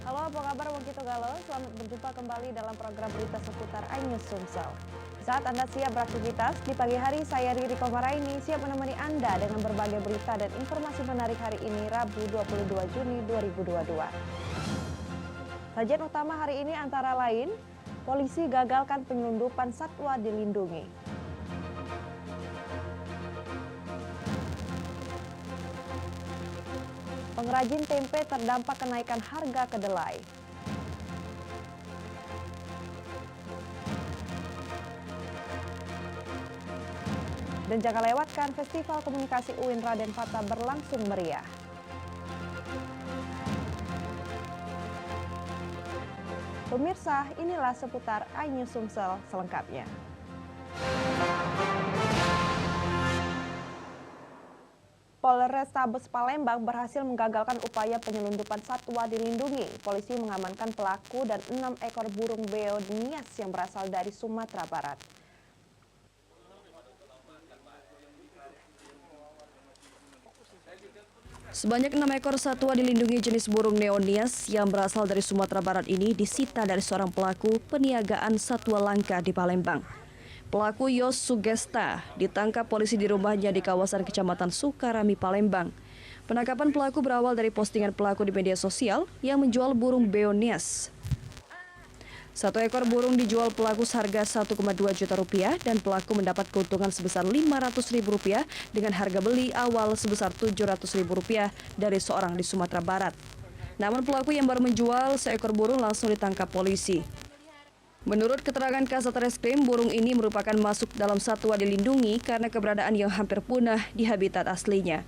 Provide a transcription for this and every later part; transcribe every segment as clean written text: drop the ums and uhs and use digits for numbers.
Halo, apa kabar Wongkito Galo? Selamat berjumpa kembali dalam program berita seputar iNews Sumsel. Saat Anda siap beraktivitas, di pagi hari saya Riri Komaraini siap menemani Anda dengan berbagai berita dan informasi menarik hari ini Rabu 22 Juni 2022. Sajian utama hari ini antara lain, polisi gagalkan penyelundupan satwa dilindungi. Pengrajin tempe terdampak kenaikan harga kedelai. Dan jangan lewatkan Festival Komunikasi UIN Raden Fata berlangsung meriah. Pemirsa, inilah seputar iNews Sumsel selengkapnya. Polrestabes Palembang berhasil menggagalkan upaya penyelundupan satwa dilindungi. Polisi mengamankan pelaku dan 6 ekor burung beo nias yang berasal dari Sumatera Barat. Sebanyak 6 ekor satwa dilindungi jenis burung neonias yang berasal dari Sumatera Barat ini disita dari seorang pelaku peniagaan satwa langka di Palembang. Pelaku Yos Sugesta ditangkap polisi di rumahnya di kawasan Kecamatan Sukarami, Palembang. Penangkapan pelaku berawal dari postingan pelaku di media sosial yang menjual burung beonias. Satu ekor burung dijual pelaku seharga 1,2 juta rupiah dan pelaku mendapat keuntungan sebesar 500 ribu rupiah dengan harga beli awal sebesar 700 ribu rupiah dari seorang di Sumatera Barat. Namun pelaku yang baru menjual seekor burung langsung ditangkap polisi. Menurut keterangan Kasat Reskrim, burung ini merupakan masuk dalam satwa dilindungi karena keberadaan yang hampir punah di habitat aslinya.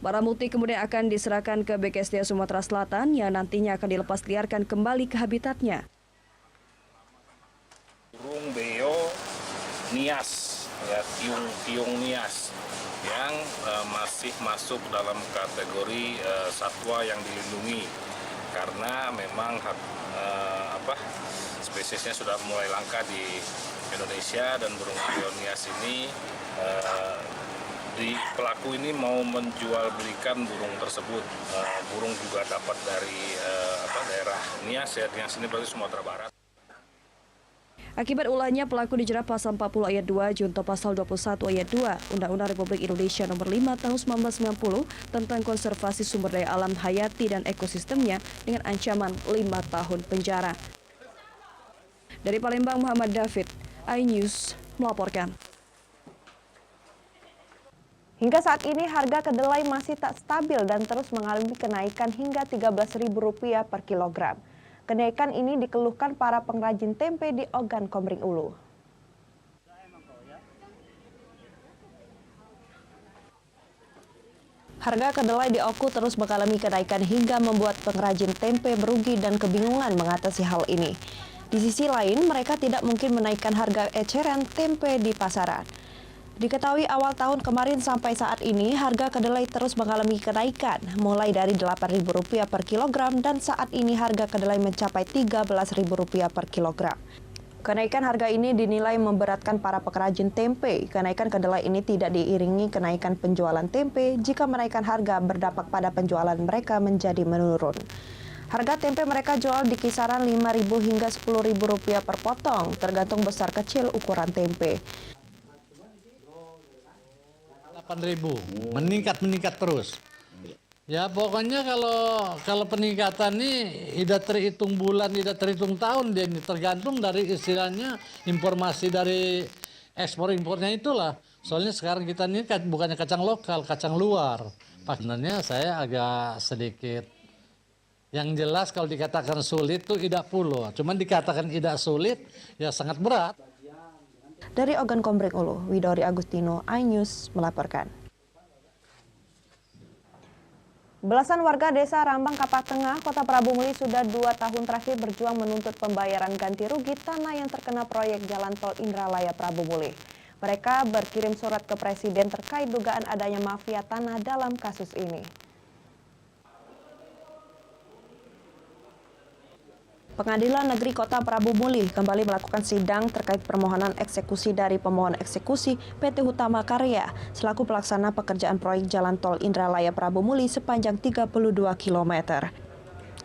Barang bukti kemudian akan diserahkan ke BKSDA Sumatera Selatan yang nantinya akan dilepas liarkan kembali ke habitatnya. Burung beo nias, ya, tiung nias yang masih masuk dalam kategori satwa yang dilindungi karena memang spesiesnya sudah mulai langka di Indonesia dan burung beo nias ini pelaku ini mau menjual belikan burung tersebut. Burung juga dapat dari daerah Nias, ya, Nias ini berarti Sumatera Barat. Akibat ulahnya, pelaku dijerat pasal 40 ayat 2 junto pasal 21 ayat 2 Undang-Undang Republik Indonesia nomor 5 tahun 1990 tentang konservasi sumber daya alam hayati dan ekosistemnya dengan ancaman 5 tahun penjara. Dari Palembang, Muhammad David, iNews melaporkan. Hingga saat ini harga kedelai masih tak stabil dan terus mengalami kenaikan hingga Rp13.000 per kilogram. Kenaikan ini dikeluhkan para pengrajin tempe di Ogan Komering Ulu. Harga kedelai di Oku terus mengalami kenaikan hingga membuat pengrajin tempe merugi dan kebingungan mengatasi hal ini. Di sisi lain, mereka tidak mungkin menaikkan harga eceran tempe di pasaran. Diketahui awal tahun kemarin sampai saat ini harga kedelai terus mengalami kenaikan mulai dari Rp8.000 per kilogram dan saat ini harga kedelai mencapai Rp13.000 per kilogram. Kenaikan harga ini dinilai memberatkan para pengrajin tempe. Kenaikan kedelai ini tidak diiringi kenaikan penjualan tempe jika menaikkan harga berdampak pada penjualan mereka menjadi menurun. Harga tempe mereka jual di kisaran Rp5.000 hingga Rp10.000 per potong tergantung besar kecil ukuran tempe. 8.000 meningkat terus. Ya pokoknya kalau peningkatan ini tidak terhitung bulan, tidak terhitung tahun, dia ini tergantung dari istilahnya informasi dari ekspor-impornya itulah. Soalnya sekarang kita ini bukannya kacang lokal, kacang luar. Sebenarnya saya agak sedikit, yang jelas kalau dikatakan sulit itu tidak puluh. Cuman dikatakan tidak sulit ya sangat berat. Dari Ogan Komering Ulu, Widori Agustino, iNews melaporkan. Belasan warga desa Rambang Kapas Tengah, Kota Prabu Muli sudah 2 tahun terakhir berjuang menuntut pembayaran ganti rugi tanah yang terkena proyek Jalan Tol Indralaya Prabu Muli. Mereka berkirim surat ke Presiden terkait dugaan adanya mafia tanah dalam kasus ini. Pengadilan Negeri Kota Prabu Muli kembali melakukan sidang terkait permohonan eksekusi dari pemohon eksekusi PT Hutama Karya selaku pelaksana pekerjaan proyek Jalan Tol Indralaya Prabu Muli sepanjang 32 km.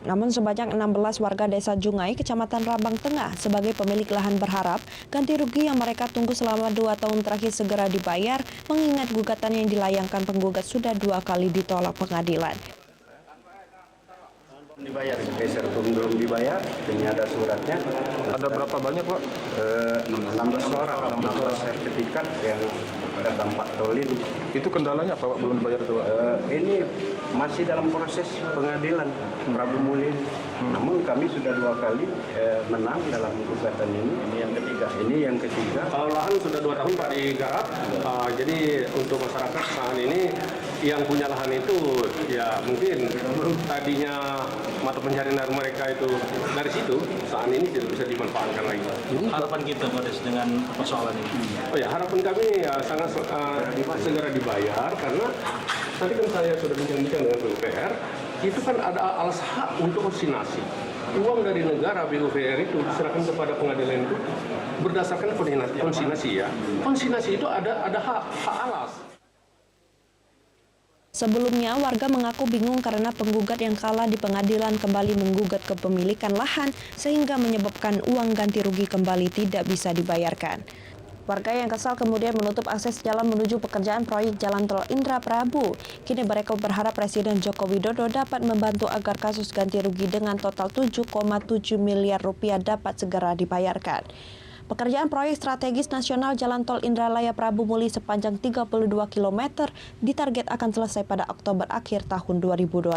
Namun sebanyak 16 warga desa Jungai, Kecamatan Rambang Tengah sebagai pemilik lahan berharap ganti rugi yang mereka tunggu selama 2 tahun terakhir segera dibayar, mengingat gugatan yang dilayangkan penggugat sudah 2 kali ditolak pengadilan. Dibayar, geser pun belum dibayar, ini ada suratnya. Ada berapa banyak, Pak? 16 orang, 16 sertifikat yang terdampak tolin. Itu kendalanya apa, Pak? Belum dibayar itu, Pak? Ini masih dalam proses pengadilan Prabu Muli. Namun kami sudah 2 kali menang dalam gugatan ini. Ini yang ketiga. Kalau lahan sudah 2 tahun Pak digarap, jadi untuk masyarakat saat ini yang punya lahan itu ya mungkin tadinya mata pencarian mereka itu dari situ, saat ini tidak bisa dimanfaatkan lagi. Harapan kita pada dengan persoalan ini? Oh ya, harapan kami ya sangat segera dibayar, karena tadi kan saya sudah bincang-bincang dengan PUPR, itu kan ada alas hak untuk konsinyasi. Uang dari negara PUPR itu diserahkan kepada pengadilan itu berdasarkan konsinyasi ya. Konsinyasi itu ada hak alas. Sebelumnya, warga mengaku bingung karena penggugat yang kalah di pengadilan kembali menggugat kepemilikan lahan sehingga menyebabkan uang ganti rugi kembali tidak bisa dibayarkan. Warga yang kesal kemudian menutup akses jalan menuju pekerjaan proyek Jalan Tol Indra Prabu. Kini mereka berharap Presiden Joko Widodo dapat membantu agar kasus ganti rugi dengan total 7,7 miliar rupiah dapat segera dibayarkan. Pekerjaan proyek strategis nasional Jalan Tol Indralaya Prabu Muli sepanjang 32 km ditarget akan selesai pada Oktober akhir tahun 2022.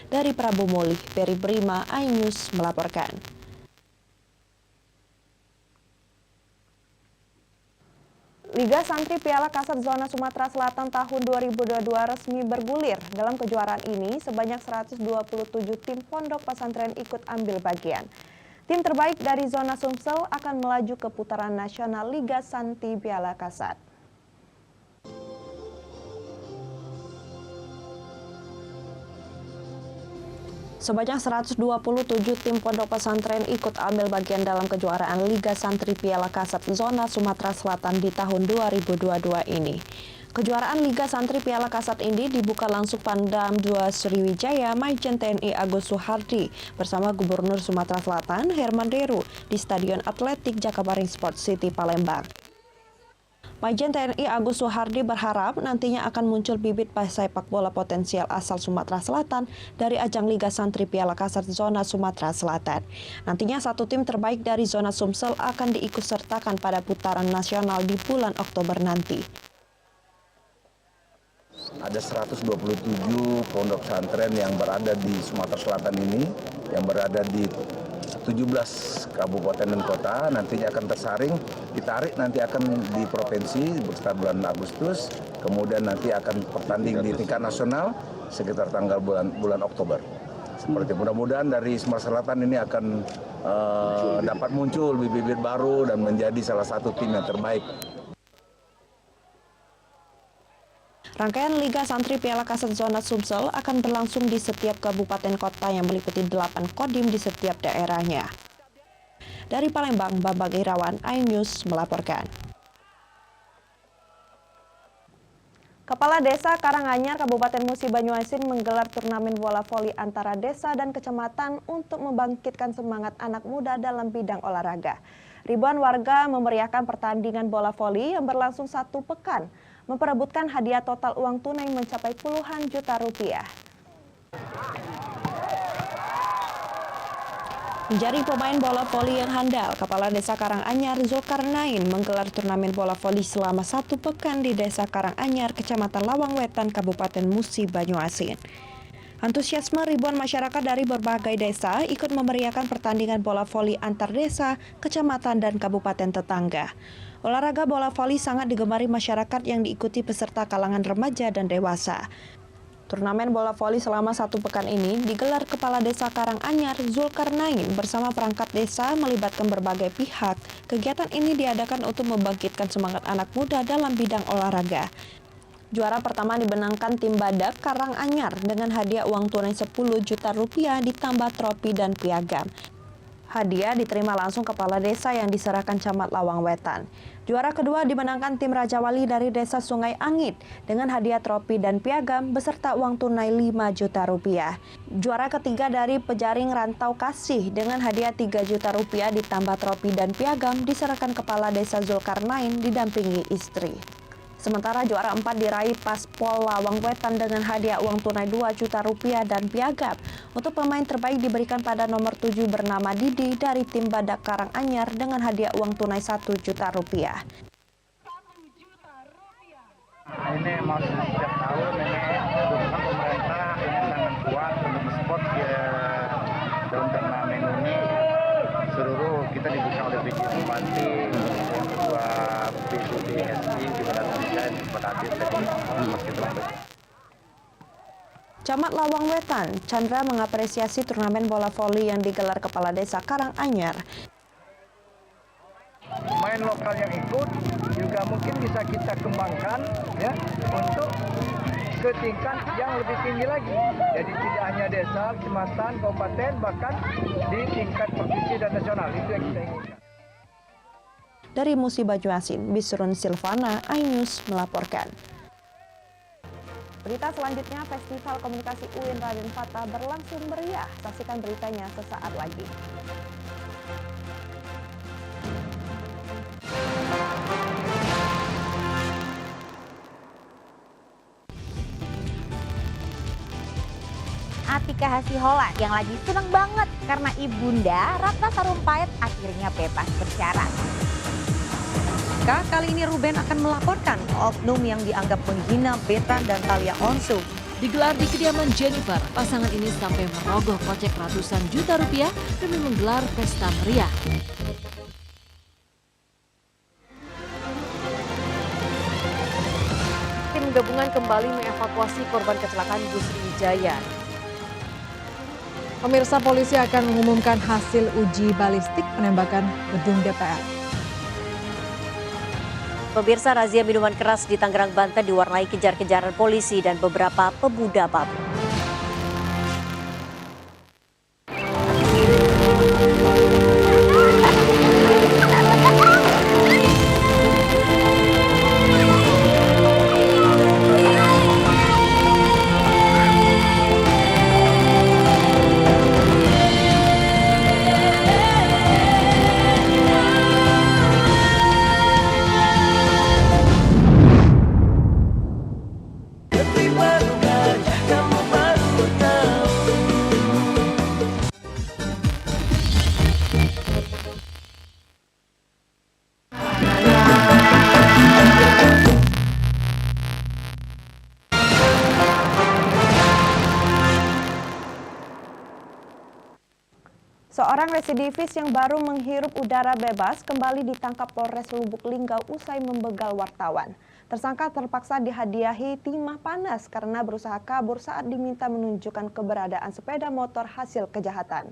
Dari Prabu Muli, Peri Brima, iNews melaporkan. Liga Santri Piala Kasat Zona Sumatera Selatan tahun 2022 resmi bergulir. Dalam kejuaraan ini, sebanyak 127 tim pondok pesantren ikut ambil bagian. Tim terbaik dari zona Sumsel akan melaju ke putaran nasional Liga Santri Piala Kasat. Sebanyak 127 tim pondok pesantren ikut ambil bagian dalam kejuaraan Liga Santri Piala Kasat Zona Sumatera Selatan di tahun 2022 ini. Kejuaraan Liga Santri Piala Kasat ini dibuka langsung Pangdam 2 Sriwijaya Majen TNI Agus Suhardi bersama Gubernur Sumatera Selatan Herman Deru di Stadion Atletik Jakabaring Sport City Palembang. Majen TNI Agus Suhardi berharap nantinya akan muncul bibit sepak bola potensial asal Sumatera Selatan dari ajang Liga Santri Piala Kasat Zona Sumatera Selatan. Nantinya 1 tim terbaik dari zona Sumsel akan diikutsertakan pada putaran nasional di bulan Oktober nanti. Ada 127 pondok pesantren yang berada di Sumatera Selatan ini, yang berada di 17 kabupaten dan kota, nantinya akan tersaring, ditarik nanti akan di provinsi sekitar bulan Agustus, kemudian nanti akan bertanding di tingkat nasional sekitar tanggal bulan Oktober. Seperti mudah-mudahan dari Sumatera Selatan ini akan dapat muncul bibit-bibit baru dan menjadi salah satu tim yang terbaik. Rangkaian Liga Santri Piala Kasat Zona Sumsel akan berlangsung di setiap kabupaten kota yang meliputi 8 kodim di setiap daerahnya. Dari Palembang, Bambang Irawan, iNews melaporkan. Kepala Desa Karanganyar Kabupaten Musi Banyuasin menggelar turnamen bola voli antara desa dan kecamatan untuk membangkitkan semangat anak muda dalam bidang olahraga. Ribuan warga memeriahkan pertandingan bola voli yang berlangsung 1 pekan, memperebutkan hadiah total uang tunai mencapai puluhan juta rupiah. Menjadi pemain bola voli yang handal, Kepala Desa Karanganyar Zulkarnain menggelar turnamen bola voli selama 1 pekan di Desa Karanganyar, Kecamatan Lawang Wetan, Kabupaten Musi Banyuasin. Antusiasme ribuan masyarakat dari berbagai desa ikut memeriahkan pertandingan bola voli antar desa, kecamatan, dan kabupaten tetangga. Olahraga bola voli sangat digemari masyarakat yang diikuti peserta kalangan remaja dan dewasa. Turnamen bola voli selama 1 pekan ini digelar Kepala Desa Karanganyar Zulkarnain bersama perangkat desa melibatkan berbagai pihak. Kegiatan ini diadakan untuk membangkitkan semangat anak muda dalam bidang olahraga. Juara pertama dimenangkan tim Badak Karanganyar dengan hadiah uang tunai 10 juta rupiah ditambah trofi dan piagam. Hadiah diterima langsung kepala desa yang diserahkan Camat Lawang Wetan. Juara kedua dimenangkan tim Raja Wali dari Desa Sungai Angit dengan hadiah trofi dan piagam beserta uang tunai 5 juta rupiah. Juara ketiga dari Pejaring Rantau Kasih dengan hadiah 3 juta rupiah ditambah trofi dan piagam diserahkan kepala desa Zulkarnain didampingi istri. Sementara juara 4 diraih Paspol Lawang Wetan dengan hadiah uang tunai 2 juta rupiah dan piagam. Untuk pemain terbaik diberikan pada nomor 7 bernama Didi dari tim Badak Karanganyar dengan hadiah uang tunai 1 juta rupiah. Ini mau setiap tahun ini dukungan pemerintah ini sangat kuat untuk mensupport dalam turnamen ini. Seluruh kita dibuka oleh BJ Bupati, yang kedua BSI juga datang dan kepada Adit tadi Camat Lawang Wetan, Chandra mengapresiasi turnamen bola voli yang digelar Kepala Desa Karanganyar. Main lokal yang ikut juga mungkin bisa kita kembangkan ya untuk ke tingkat yang lebih tinggi lagi. Jadi tidak hanya desa, kecamatan, kabupaten, bahkan di tingkat provinsi dan nasional. Itu yang kita inginkan. Dari Musi Baju Asin, Bisrun Silvana, iNews melaporkan. Berita selanjutnya, Festival Komunikasi UIN Raden Fatah berlangsung meriah. Saksikan beritanya sesaat lagi. Atika Hasiholan yang lagi seneng banget karena ibunda Ratna Sarumpait akhirnya bebas bersyarat. Kali ini Ruben akan melaporkan oknum yang dianggap menghina Betan dan Thalia Onsu. Digelar di kediaman Jennifer, pasangan ini sampai merogoh kocek ratusan juta rupiah demi menggelar pesta meriah. Tim gabungan kembali mengevakuasi korban kecelakaan bus Wijaya. Pemirsa, polisi akan mengumumkan hasil uji balistik penembakan gedung DPR. Pemirsa, razia minuman keras di Tangerang, Banten diwarnai kejar-kejaran polisi dan beberapa pemuda mabuk. Seorang residivis yang baru menghirup udara bebas kembali ditangkap Polres Lubuk Linggau usai membegal wartawan. Tersangka terpaksa dihadiahi timah panas karena berusaha kabur saat diminta menunjukkan keberadaan sepeda motor hasil kejahatan.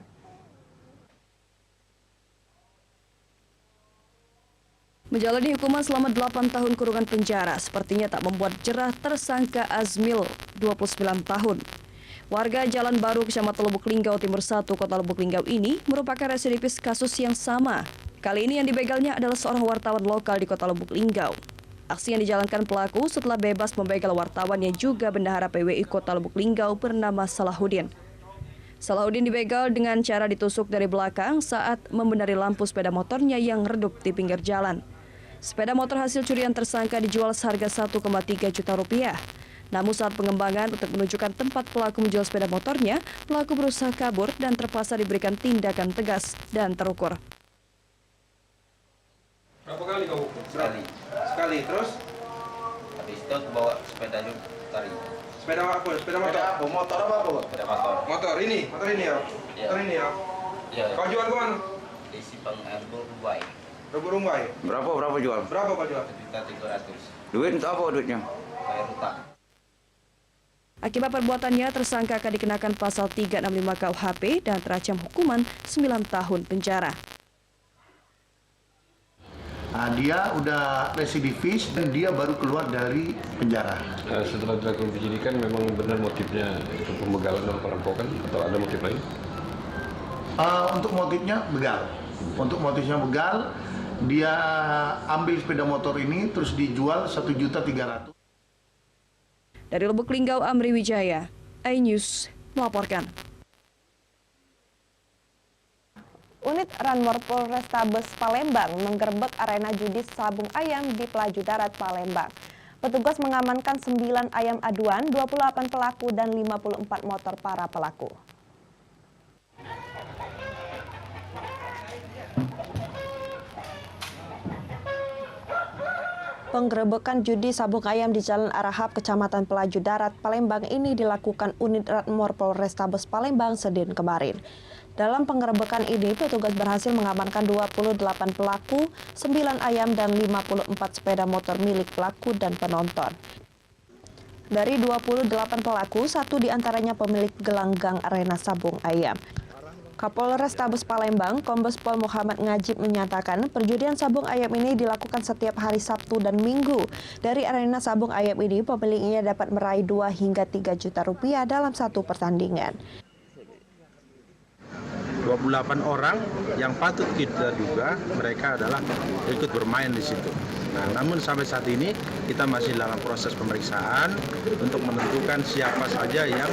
Menjalani hukuman selama 8 tahun kurungan penjara sepertinya tak membuat jerah tersangka Azmil, 29 tahun. Warga Jalan Baru, Kecamatan Lubuk Linggau Timur 1, Kota Lubuk Linggau ini merupakan residivis kasus yang sama. Kali ini yang dibegalnya adalah seorang wartawan lokal di Kota Lubuk Linggau. Aksi yang dijalankan pelaku setelah bebas membegal wartawan yang juga bendahara PWI Kota Lubuk Linggau bernama Salahuddin. Salahuddin dibegal dengan cara ditusuk dari belakang saat membenari lampu sepeda motornya yang redup di pinggir jalan. Sepeda motor hasil curian tersangka dijual seharga 1,3 juta rupiah. Namun saat pengembangan untuk menunjukkan tempat pelaku menjual sepeda motornya, pelaku berusaha kabur dan terpaksa diberikan tindakan tegas dan terukur. Berapa kali kau hukum? Sekali, terus? Habis itu bawa sepeda juga tarik. Sepeda apa? Sepeda motor? Apa? Motor apa? Sepeda motor. Motor ini ya? Ya. Motor ini ya? Iya. Kau jual ke mana? Di Sipang Rumbai. Rumbai? Berapa jual? Berapa kau jual? 1.300.000. Duit untuk apa duitnya? Bayar hutang. Akibat perbuatannya, tersangka akan dikenakan pasal 365 KUHP dan terancam hukuman 9 tahun penjara. Dia udah residivis dan dia baru keluar dari penjara. Setelah dilakukan penyidikan memang benar motifnya itu pembegalan dan perampokan atau ada motif lain? Untuk motifnya begal. Untuk motifnya begal, dia ambil sepeda motor ini terus dijual 1.300.000. Dari Lubuk Linggau, Amri Wijaya, iNews melaporkan. Unit Ranmor Polrestabes Palembang menggerebek arena judi sabung ayam di Pelaju Darat Palembang. Petugas mengamankan 9 ayam aduan, 28 pelaku dan 54 motor para pelaku. Penggerebekan judi sabung ayam di Jalan Arahap, Kecamatan Pelaju Darat, Palembang ini dilakukan unit Ranmor Polrestabes Palembang Senin kemarin. Dalam penggerebekan ini, petugas berhasil mengamankan 28 pelaku, 9 ayam dan 54 sepeda motor milik pelaku dan penonton. Dari 28 pelaku, 1 diantaranya pemilik gelanggang arena sabung ayam. Kapolres Tabes Palembang, Kombes Pol Muhammad Ngajib menyatakan perjudian sabung ayam ini dilakukan setiap hari Sabtu dan Minggu. Dari arena sabung ayam ini, pemiliknya dapat meraih 2 hingga 3 juta rupiah dalam satu pertandingan. 28 orang yang patut kita duga mereka adalah ikut bermain di situ. Nah, namun sampai saat ini kita masih dalam proses pemeriksaan untuk menentukan siapa saja yang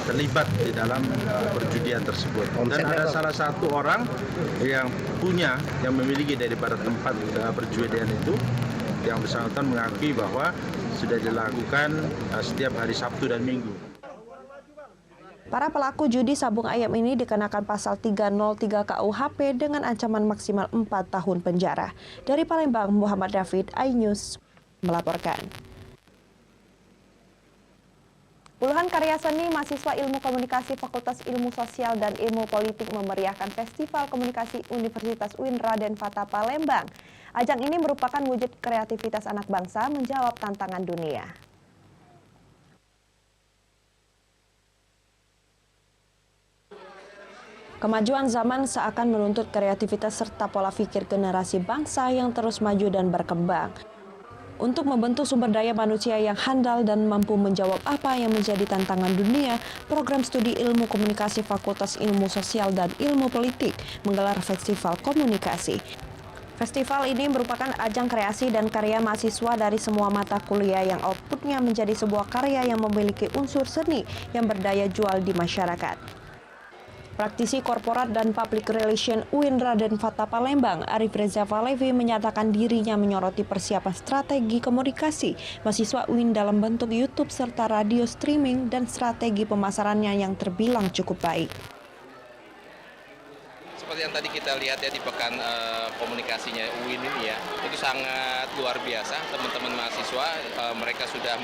terlibat di dalam perjudian tersebut. Dan ada salah satu orang yang memiliki daripada tempat perjudian itu, yang bersangkutan mengakui bahwa sudah dilakukan setiap hari Sabtu dan Minggu. Para pelaku judi sabung ayam ini dikenakan pasal 303 KUHP dengan ancaman maksimal 4 tahun penjara. Dari Palembang, Muhammad David, iNews melaporkan. Puluhan karya seni mahasiswa Ilmu Komunikasi Fakultas Ilmu Sosial dan Ilmu Politik memeriahkan Festival Komunikasi Universitas UIN Raden Fata Palembang. Ajang ini merupakan wujud kreativitas anak bangsa menjawab tantangan dunia. Kemajuan zaman seakan menuntut kreativitas serta pola pikir generasi bangsa yang terus maju dan berkembang. Untuk membentuk sumber daya manusia yang handal dan mampu menjawab apa yang menjadi tantangan dunia, program studi Ilmu Komunikasi Fakultas Ilmu Sosial dan Ilmu Politik menggelar Festival Komunikasi. Festival ini merupakan ajang kreasi dan karya mahasiswa dari semua mata kuliah yang outputnya menjadi sebuah karya yang memiliki unsur seni yang berdaya jual di masyarakat. Praktisi korporat dan public relation UIN Raden Fata Palembang, Arif Reza Valevi menyatakan dirinya menyoroti persiapan strategi komunikasi mahasiswa UIN dalam bentuk YouTube serta radio streaming dan strategi pemasarannya yang terbilang cukup baik. Seperti yang tadi kita lihat ya di pekan komunikasinya UIN ini ya, itu sangat luar biasa. Teman-teman mahasiswa mereka sudah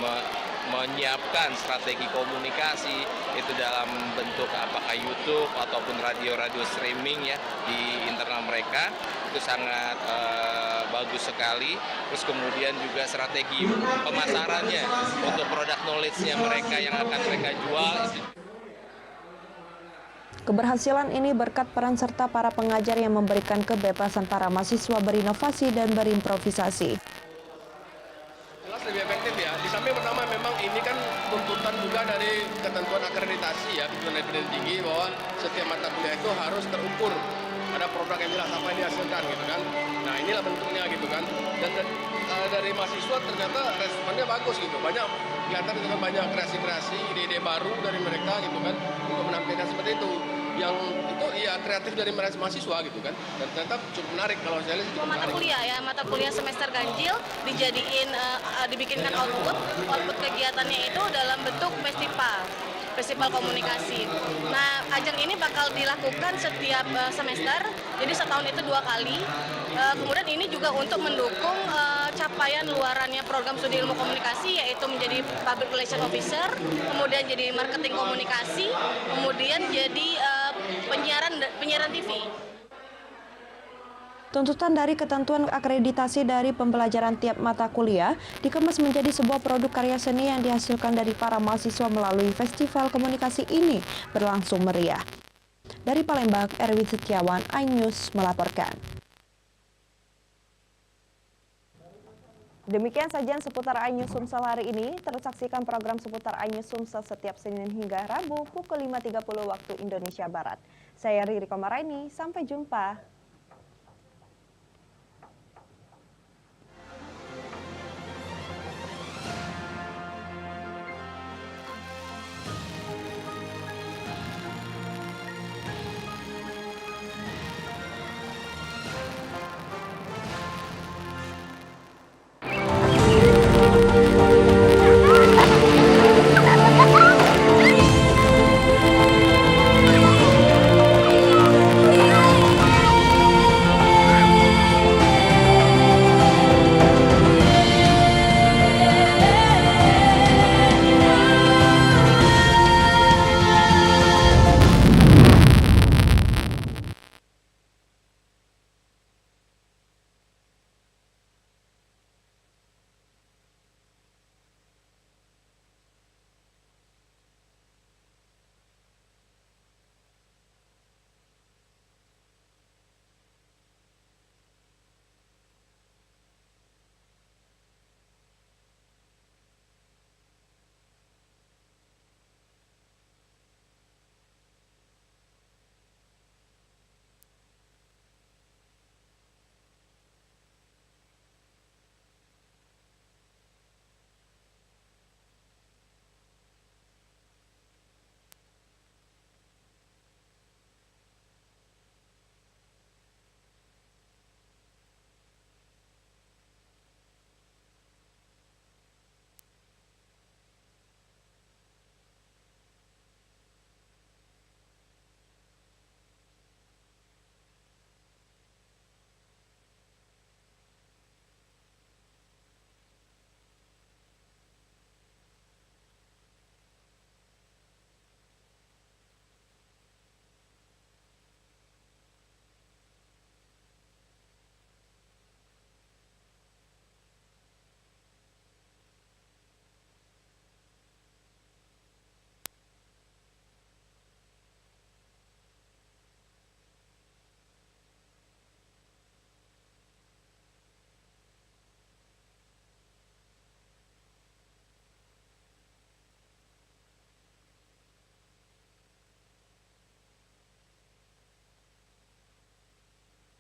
menyiapkan strategi komunikasi itu dalam bentuk apakah YouTube ataupun radio streaming ya di internal mereka, itu sangat bagus sekali. Terus kemudian juga strategi pemasarannya untuk produk knowledge-nya mereka yang akan mereka jual. Keberhasilan ini berkat peran serta para pengajar yang memberikan kebebasan para mahasiswa berinovasi dan berimprovisasi. Jelas lebih efektif ya. Di samping pertama memang ini kan tuntutan juga dari ketentuan akreditasi ya, ketentuan dari pendidikan tinggi bahwa setiap mata kuliah itu harus terukur. Ada produk yang jelas apa yang dihasilkan gitu kan. Nah inilah bentuknya gitu kan. Dan dari mahasiswa ternyata responnya bagus gitu. Banyak kelihatan itu kan banyak kreasi-kreasi, ide-ide baru dari mereka gitu kan untuk menampilkan seperti itu. Yang itu ya kreatif dari mahasiswa gitu kan. Dan ternyata cukup menarik kalau saya lihat cukup menarik. Mata kuliah ya, mata kuliah semester ganjil dibikinkan output kegiatannya itu dalam bentuk festival komunikasi. Nah, ajang ini bakal dilakukan setiap semester, jadi setahun itu 2 kali. Kemudian ini juga untuk mendukung capaian luarannya program studi ilmu komunikasi, yaitu menjadi public relation officer, kemudian jadi marketing komunikasi, kemudian jadi penyiaran TV. Tuntutan dari ketentuan akreditasi dari pembelajaran tiap mata kuliah dikemas menjadi sebuah produk karya seni yang dihasilkan dari para mahasiswa melalui festival komunikasi ini berlangsung meriah. Dari Palembang, Erwin Setiawan, iNews melaporkan. Demikian sajian seputar iNews Sumsel hari ini. Terus saksikan program seputar iNews Sumsel setiap Senin hingga Rabu pukul 5.30 waktu Indonesia Barat. Saya Riri Komaraini, sampai jumpa.